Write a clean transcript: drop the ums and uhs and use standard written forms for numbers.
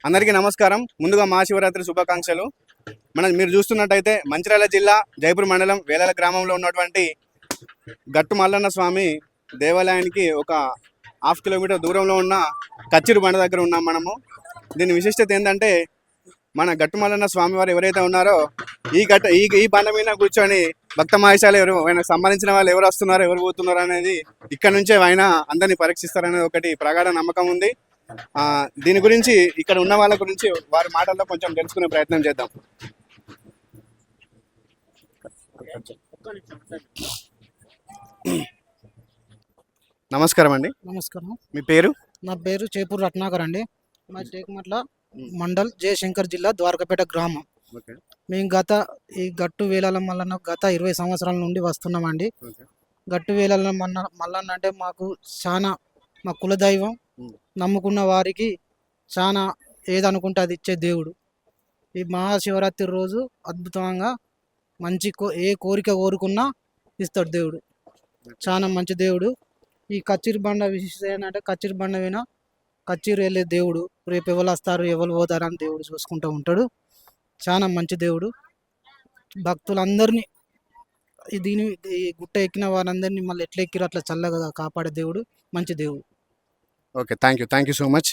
అందరికీ నమస్కారం. ముందుగా మహాశివరాత్రి శుభాకాంక్షలు. మీరు చూస్తున్నట్టయితే మంచిర్యాల జిల్లా జైపూర్ మండలం వేలాల గ్రామంలో ఉన్నటువంటి గట్టు మల్లన్న స్వామి దేవాలయానికి ఒక హాఫ్ కిలోమీటర్ దూరంలో ఉన్న కచ్చిరు బండ దగ్గర ఉన్నాం మనము. దీని విశిష్టత ఏంటంటే మన గట్టు మల్లన్న స్వామి వారు ఎవరైతే ఉన్నారో ఈ బండ మీద కూర్చొని భక్త మహేశాలు ఆయనకు సంబంధించిన వాళ్ళు ఎవరు వస్తున్నారు ఎవరు పోతున్నారు అనేది ఇక్కడ నుంచే ఆయన అందరినీ పరీక్షిస్తారనేది ఒకటి ప్రగాఢ నమ్మకం ఉంది. దీని గురించి ఇక్కడ ఉన్న వాళ్ళ గురించి వారి మాటల్లో కొంచెం తెలుసుకునే ప్రయత్నం చేద్దాం. నమస్కారం అండి. నమస్కారం. మీ పేరు? నా పేరు చేపూరు రత్నాకర్ అండి. మా టేకుమట్ల మండల్ జయశంకర్ జిల్లా ద్వారకాపేట గ్రామం. మేము ఈ గట్టు వేలాల మల్లన్న గత 20 సంవత్సరాల నుండి వస్తున్నామండి. గట్టు వేలాల మల్లన్న అంటే మాకు చాలా మా కులదైవం. నమ్ముకున్న వారికి చాలా ఏదనుకుంటే అది ఇచ్చే దేవుడు. ఈ మహాశివరాత్రి రోజు అద్భుతంగా మంచి ఏ కోరిక కోరుకున్నా ఇస్తాడు దేవుడు. చాలా మంచి దేవుడు. ఈ కచ్చిరి బండ విశిష్టత ఏంటంటే కచ్చిరి బండ విన కచ్చిరి వెళ్ళే దేవుడు. రేపు ఎవరు వస్తారు ఎవరు పోతారు అని దేవుడు చూసుకుంటూ ఉంటాడు. చాలా మంచి దేవుడు. భక్తులందరినీ ఈ గుట్ట ఎక్కిన వారందరినీ మళ్ళీ ఎట్లా ఎక్కిరో అట్లా చల్లగా కాపాడే దేవుడు. మంచి దేవుడు. Okay, thank you so much.